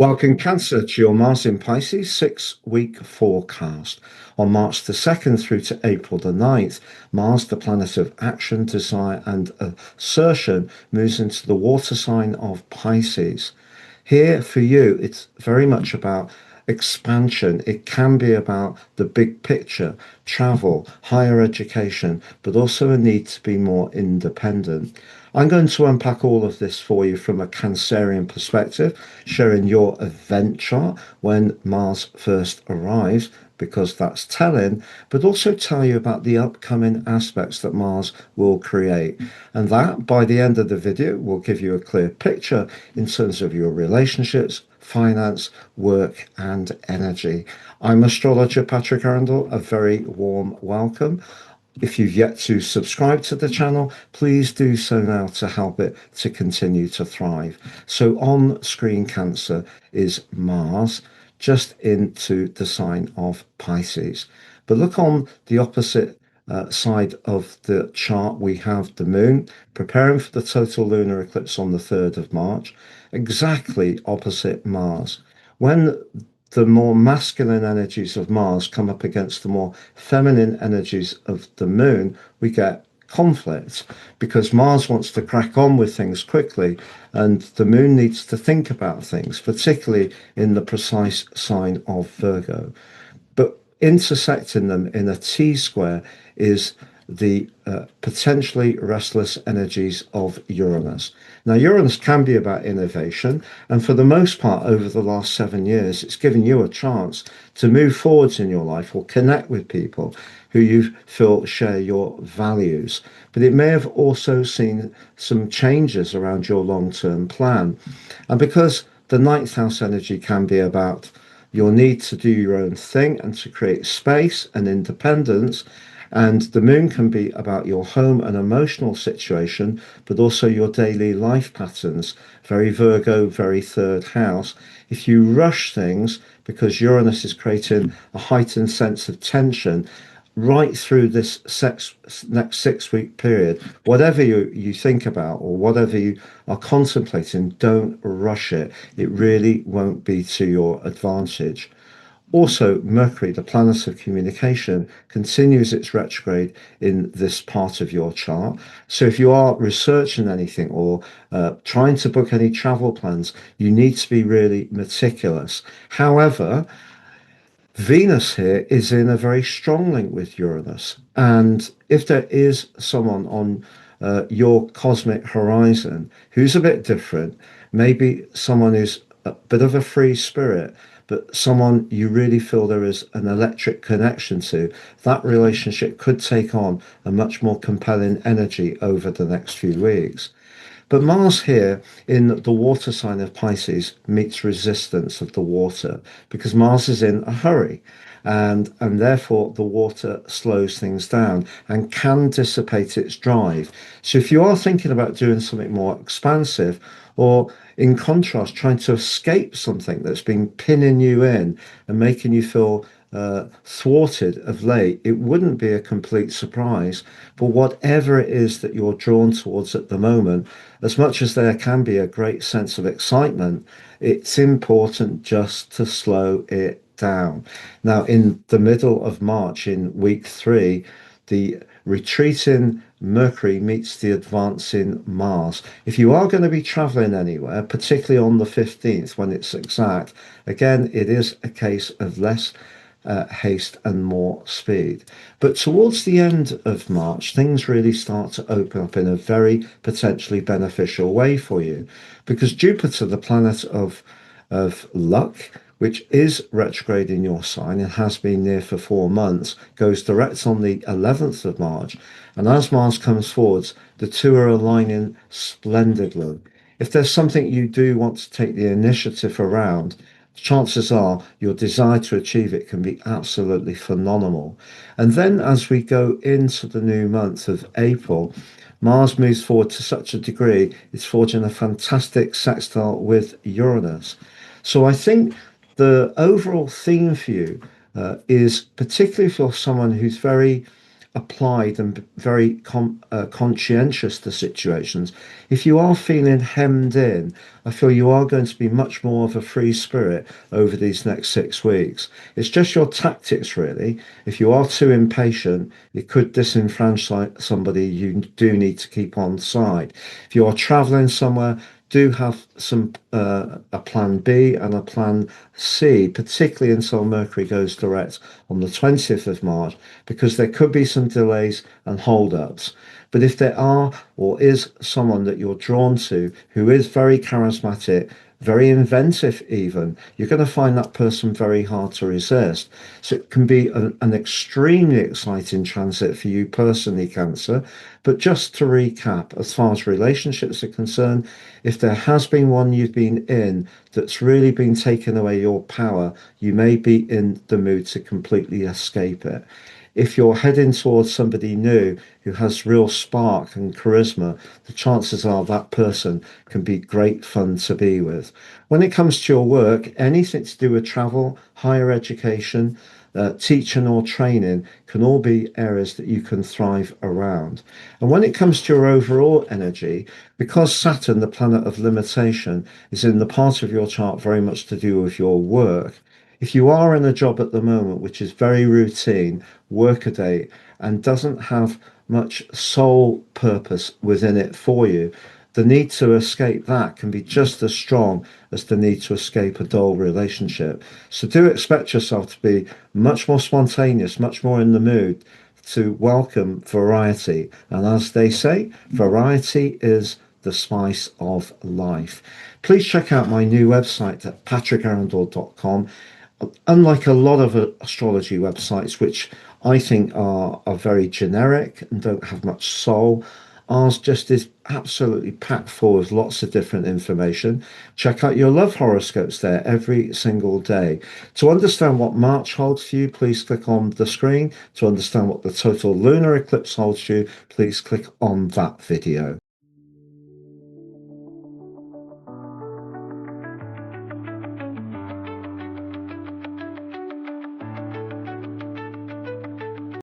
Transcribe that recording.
Welcome, Cancer, to your Mars in Pisces 6-week forecast. On March the 2nd through to April the 9th, Mars, the planet of action, desire, and assertion, moves into the water sign of Pisces. Here for you, it's very much about expansion. It can be about the big picture, travel, higher education, but also a need to be more independent. I'm going to unpack all of this for you from a Cancerian perspective, showing your event chart when Mars first arrives, because that's telling, but also tell you about the upcoming aspects that Mars will create. And that, by the end of the video, will give you a clear picture in terms of your relationships, finance, work, and energy. I'm astrologer Patrick Arundel. A very warm welcome. If you've yet to subscribe to the channel, please do so now to help it to continue to thrive. So on screen, Cancer is Mars, just into the sign of Pisces. But look on the opposite side of the chart, we have the moon preparing for the total lunar eclipse on the 3rd of March, exactly opposite Mars. When the more masculine energies of Mars come up against the more feminine energies of the moon, we get conflict because Mars wants to crack on with things quickly and the moon needs to think about things, particularly in the precise sign of Virgo. But intersecting them in a T-square is the potentially restless energies of Uranus. Now, Uranus can be about innovation, and for the most part, over the last 7 years, it's given you a chance to move forwards in your life or connect with people who you feel share your values. But it may have also seen some changes around your long-term plan. And because the ninth house energy can be about your need to do your own thing and to create space and independence, and the moon can be about your home and emotional situation, but also your daily life patterns. Very Virgo, very third house. If you rush things, because Uranus is creating a heightened sense of tension right through this next 6-week period, whatever you think about or whatever you are contemplating, don't rush it. It really won't be to your advantage. Also, Mercury, the planet of communication, continues its retrograde in this part of your chart. So if you are researching anything or trying to book any travel plans, you need to be really meticulous. However, Venus here is in a very strong link with Uranus. And if there is someone on your cosmic horizon who's a bit different, maybe someone who's a bit of a free spirit, but someone you really feel there is an electric connection to, that relationship could take on a much more compelling energy over the next few weeks. But Mars here in the water sign of Pisces meets resistance of the water because Mars is in a hurry and therefore the water slows things down and can dissipate its drive. So if you are thinking about doing something more expansive or in contrast trying to escape something that's been pinning you in and making you feel thwarted of late, it wouldn't be a complete surprise. But whatever it is that you're drawn towards at the moment, as much as there can be a great sense of excitement, it's important just to slow it down. Now, in the middle of March, in week 3, the retreating Mercury meets the advancing Mars. If you are going to be traveling anywhere, particularly on the 15th when it's exact, again, it is a case of less haste and more speed. But towards the end of March, things really start to open up in a very potentially beneficial way for you because Jupiter, the planet of luck, which is retrograde in your sign and has been there for 4 months, goes direct on the 11th of March. And as Mars comes forwards, the two are aligning splendidly. If there's something you do want to take the initiative around, chances are your desire to achieve it can be absolutely phenomenal. And then as we go into the new month of April, Mars moves forward to such a degree, it's forging a fantastic sextile with Uranus. So I think the overall theme for you is particularly for someone who's very applied and very conscientious to situations, if you are feeling hemmed in, I feel you are going to be much more of a free spirit over these next 6 weeks. It's just your tactics, really. If you are too impatient, it could disenfranchise somebody you do need to keep on side. If you are traveling somewhere, do have a plan B and a plan C, particularly until Mercury goes direct on the 20th of March, because there could be some delays and hold-ups. But if there are or is someone that you're drawn to who is very charismatic, very inventive even, you're going to find that person very hard to resist. So it can be an extremely exciting transit for you personally, Cancer. But just to recap, as far as relationships are concerned, if there has been one you've been in that's really been taking away your power, you may be in the mood to completely escape it. If you're heading towards somebody new who has real spark and charisma, the chances are that person can be great fun to be with. When it comes to your work, anything to do with travel, higher education, teaching or training can all be areas that you can thrive around. And when it comes to your overall energy, because Saturn, the planet of limitation, is in the part of your chart very much to do with your work, if you are in a job at the moment which is very routine, workaday, and doesn't have much soul purpose within it for you, the need to escape that can be just as strong as the need to escape a dull relationship. So do expect yourself to be much more spontaneous, much more in the mood to welcome variety. And as they say, variety is the spice of life. Please check out my new website at patrickarundel.com. Unlike a lot of astrology websites, which I think are very generic and don't have much soul, ours just is absolutely packed full of lots of different information. Check out your love horoscopes there every single day. To understand what March holds for you, please click on the screen. To understand what the total lunar eclipse holds for you, please click on that video.